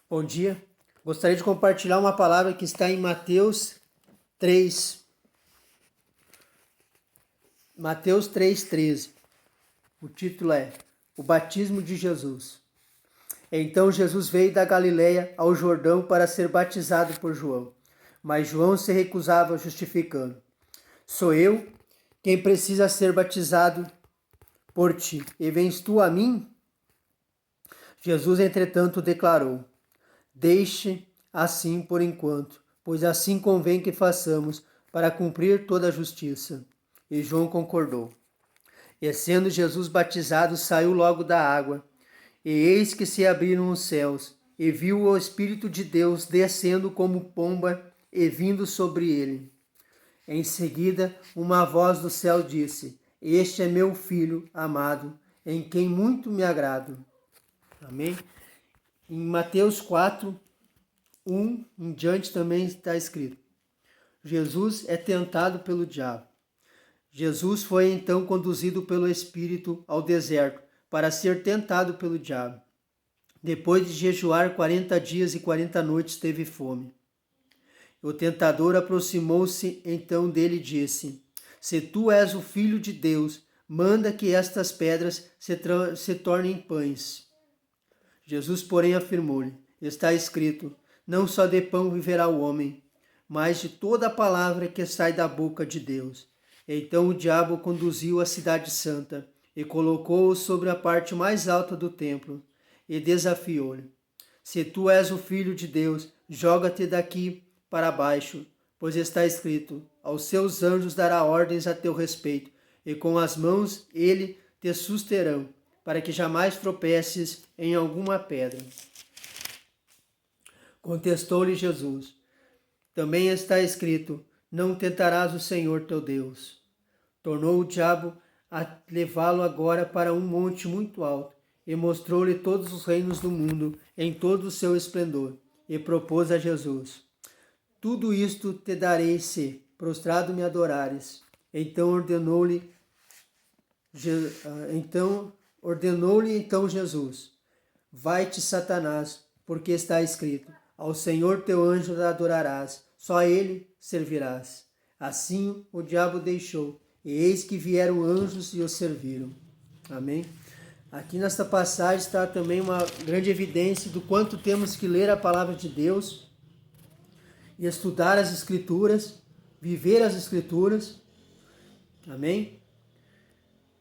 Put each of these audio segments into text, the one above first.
Bom dia. Gostaria de compartilhar uma palavra que está em Mateus 3. Mateus 3,13. O título é O Batismo de Jesus. Então Jesus veio da Galileia ao Jordão para ser batizado por João. Mas João se recusava, justificando: Sou eu quem precisa ser batizado por ti, e vens tu a mim? Jesus, entretanto, declarou: Deixe assim por enquanto, pois assim convém que façamos para cumprir toda a justiça. E João concordou. E sendo Jesus batizado, saiu logo da água. E eis que se abriram os céus, e viu o Espírito de Deus descendo como pomba e vindo sobre ele. Em seguida, uma voz do céu disse: Este é meu filho amado, em quem muito me agrado. Amém? Em Mateus 4, 1 em diante também está escrito: Jesus é tentado pelo diabo. Jesus foi então conduzido pelo Espírito ao deserto para ser tentado pelo diabo. Depois de jejuar 40 dias e 40 noites, teve fome. O tentador aproximou-se então dele e disse: Se tu és o Filho de Deus, manda que estas pedras se tornem pães. Jesus, porém, afirmou-lhe: Está escrito: Não só de pão viverá o homem, mas de toda a palavra que sai da boca de Deus. Então o diabo o conduziu à cidade santa e colocou-o sobre a parte mais alta do templo e desafiou-lhe: Se tu és o Filho de Deus, joga-te daqui para baixo, pois está escrito: Aos seus anjos dará ordens a teu respeito, e com as mãos ele te susterão, para que jamais tropeces em alguma pedra. Contestou-lhe Jesus: Também está escrito: Não tentarás o Senhor teu Deus. Tornou o diabo a levá-lo agora para um monte muito alto, e mostrou-lhe todos os reinos do mundo em todo o seu esplendor, e propôs a Jesus: Tudo isto te darei se, prostrado me adorares. Então ordenou-lhe Jesus: Vai-te, Satanás, porque está escrito: Ao Senhor teu anjo adorarás, só a ele servirás. Assim o diabo deixou, e eis que vieram anjos e o serviram. Amém? Aqui nesta passagem está também uma grande evidência do quanto temos que ler a palavra de Deus e estudar as Escrituras, viver as Escrituras. Amém?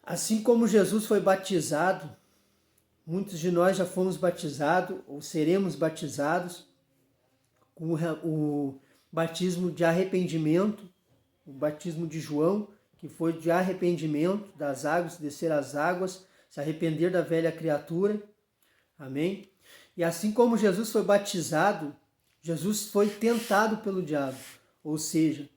Assim como Jesus foi batizado, muitos de nós já fomos batizados ou seremos batizados com o batismo de arrependimento, o batismo de João, que foi de arrependimento das águas, descer as águas, se arrepender da velha criatura. Amém? E assim como Jesus foi batizado, Jesus foi tentado pelo diabo. Ou seja,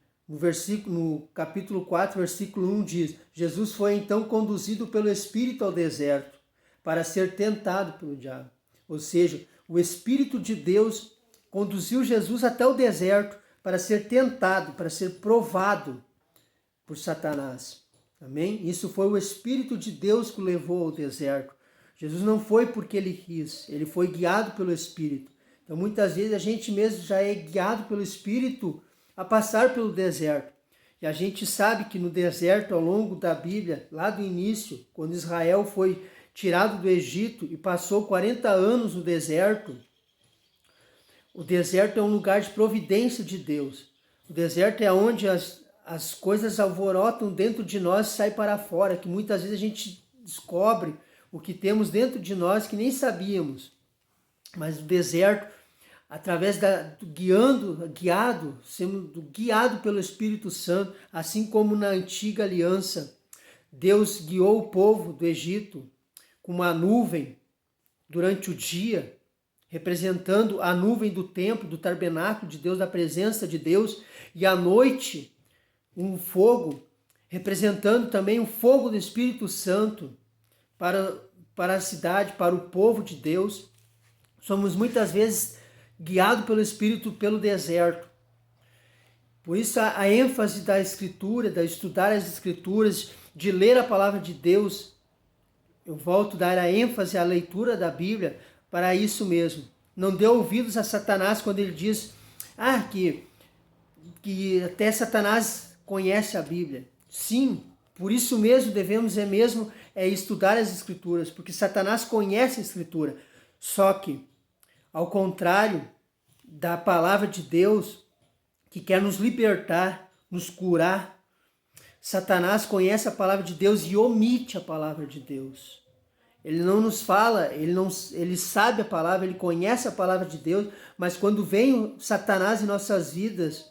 no capítulo 4, versículo 1 diz: Jesus foi então conduzido pelo Espírito ao deserto para ser tentado pelo diabo. Ou seja, o Espírito de Deus conduziu Jesus até o deserto para ser tentado, para ser provado por Satanás. Amém? Isso foi o Espírito de Deus que o levou ao deserto. Jesus não foi porque ele quis, ele foi guiado pelo Espírito. Então muitas vezes a gente mesmo já é guiado pelo Espírito a passar pelo deserto. E a gente sabe que no deserto, ao longo da Bíblia, lá do início, quando Israel foi tirado do Egito e passou 40 anos no deserto, o deserto é um lugar de providência de Deus. O deserto é onde as coisas alvorotam dentro de nós e saem para fora, que muitas vezes a gente descobre o que temos dentro de nós que nem sabíamos. Mas o deserto, através sendo guiado pelo Espírito Santo, assim como na antiga aliança, Deus guiou o povo do Egito com uma nuvem durante o dia, representando a nuvem do templo, do tabernáculo de Deus, da presença de Deus, e à noite um fogo, representando também o fogo do Espírito Santo para a cidade, para o povo de Deus. Somos muitas vezes guiados pelo Espírito pelo deserto. Por isso a ênfase da Escritura, de estudar as Escrituras, de ler a palavra de Deus. Eu volto a dar a ênfase à leitura da Bíblia para isso mesmo. Não dê ouvidos a Satanás quando ele diz que até Satanás conhece a Bíblia. Sim, por isso mesmo devemos estudar as Escrituras, porque Satanás conhece a Escritura. Só que, ao contrário da palavra de Deus, que quer nos libertar, nos curar, Satanás conhece a palavra de Deus e omite a palavra de Deus. Ele não nos fala, ele sabe a palavra, ele conhece a palavra de Deus, mas quando vem o Satanás em nossas vidas,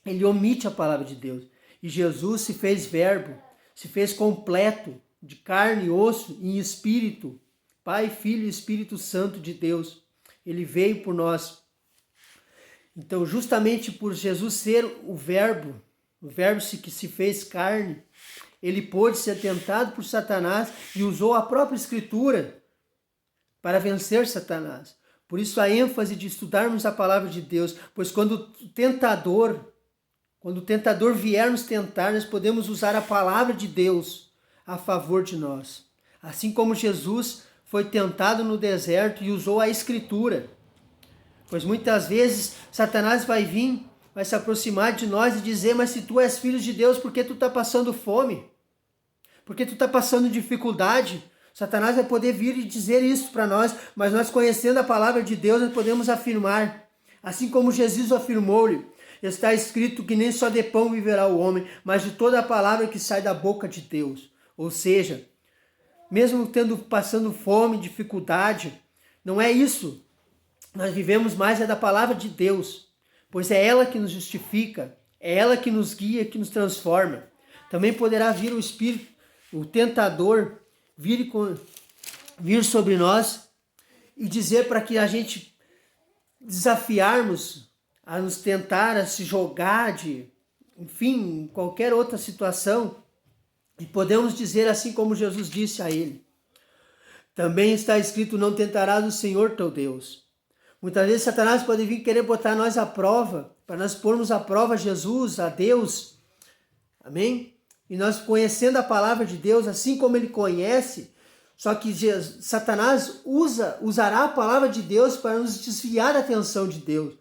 ele omite a palavra de Deus. E Jesus se fez verbo, se fez completo, de carne, osso e espírito. Pai, Filho e Espírito Santo de Deus. Ele veio por nós. Então, justamente por Jesus ser o verbo que se fez carne, ele pôde ser tentado por Satanás e usou a própria Escritura para vencer Satanás. Por isso a ênfase de estudarmos a palavra de Deus, pois quando o tentador vier nos tentar, nós podemos usar a palavra de Deus a favor de nós. Assim como Jesus foi tentado no deserto e usou a Escritura. Pois muitas vezes Satanás vai vir, vai se aproximar de nós e dizer: mas se tu és filho de Deus, por que tu está passando fome? Por que tu está passando dificuldade? Satanás vai poder vir e dizer isso para nós, mas nós, conhecendo a palavra de Deus, nós podemos afirmar. Assim como Jesus afirmou-lhe: está escrito que nem só de pão viverá o homem, mas de toda a palavra que sai da boca de Deus. Ou seja, mesmo passando fome, dificuldade, não é isso. Nós vivemos mais da palavra de Deus, pois é ela que nos justifica, é ela que nos guia, que nos transforma. Também poderá vir o Espírito, o tentador, vir sobre nós e dizer para que a gente desafiarmos a nos tentar, a se jogar enfim, qualquer outra situação. E podemos dizer assim como Jesus disse a ele: também está escrito, não tentarás o Senhor teu Deus. Muitas vezes Satanás pode vir querer botar nós à prova, para nós pormos à prova Jesus, a Deus. Amém? E nós, conhecendo a palavra de Deus, assim como ele conhece, só que Satanás usará a palavra de Deus para nos desviar a atenção de Deus.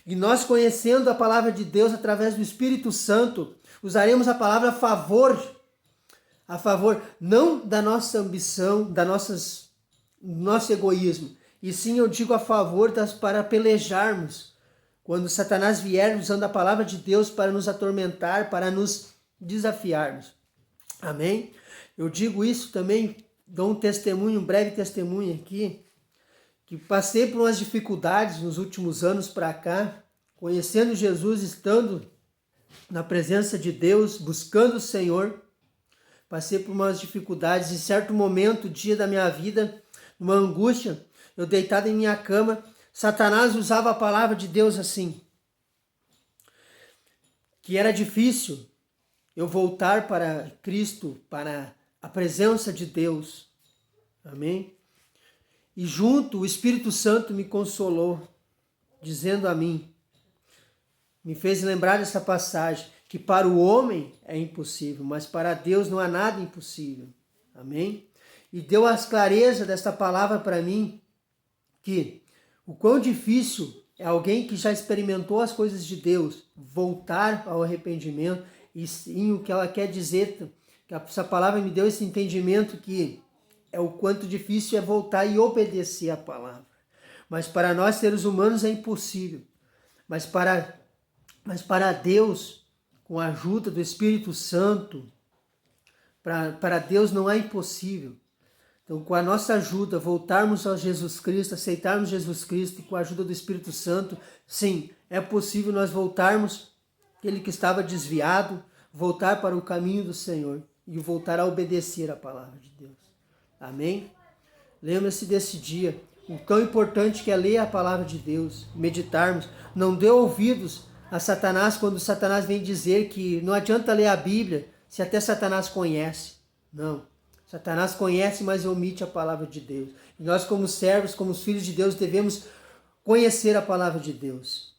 E nós, conhecendo a palavra de Deus através do Espírito Santo, usaremos a palavra a favor não da nossa ambição, do nosso egoísmo, e sim, eu digo, a favor para pelejarmos. Quando Satanás vier usando a palavra de Deus para nos atormentar, para nos desafiarmos. Amém? Eu digo isso também, dou um breve testemunho aqui, que passei por umas dificuldades nos últimos anos para cá, conhecendo Jesus, estando na presença de Deus, buscando o Senhor. Passei por umas dificuldades, em certo momento, dia da minha vida, numa angústia, eu deitado em minha cama, Satanás usava a palavra de Deus assim, que era difícil eu voltar para Cristo, para a presença de Deus. Amém? E junto o Espírito Santo me consolou, dizendo a mim, me fez lembrar dessa passagem, que para o homem é impossível, mas para Deus não há nada impossível. Amém? E deu as clarezas desta palavra para mim, que o quão difícil é alguém que já experimentou as coisas de Deus voltar ao arrependimento, e sim, o que ela quer dizer, que essa palavra me deu esse entendimento que é o quanto difícil é voltar e obedecer a palavra. Mas para nós seres humanos é impossível. Mas para Deus, com a ajuda do Espírito Santo, para Deus não é impossível. Então, com a nossa ajuda, voltarmos a Jesus Cristo, aceitarmos Jesus Cristo, e com a ajuda do Espírito Santo, sim, é possível nós voltarmos, aquele que estava desviado, voltar para o caminho do Senhor e voltar a obedecer a palavra de Deus. Amém? Lembra-se desse dia, o tão importante que é ler a palavra de Deus, meditarmos. Não dê ouvidos a Satanás quando Satanás vem dizer que não adianta ler a Bíblia se até Satanás conhece. Não. Satanás conhece, mas omite a palavra de Deus. E nós, como servos, como filhos de Deus, devemos conhecer a palavra de Deus,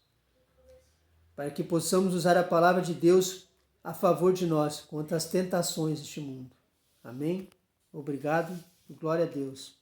para que possamos usar a palavra de Deus a favor de nós, contra as tentações deste mundo. Amém? Obrigado e glória a Deus.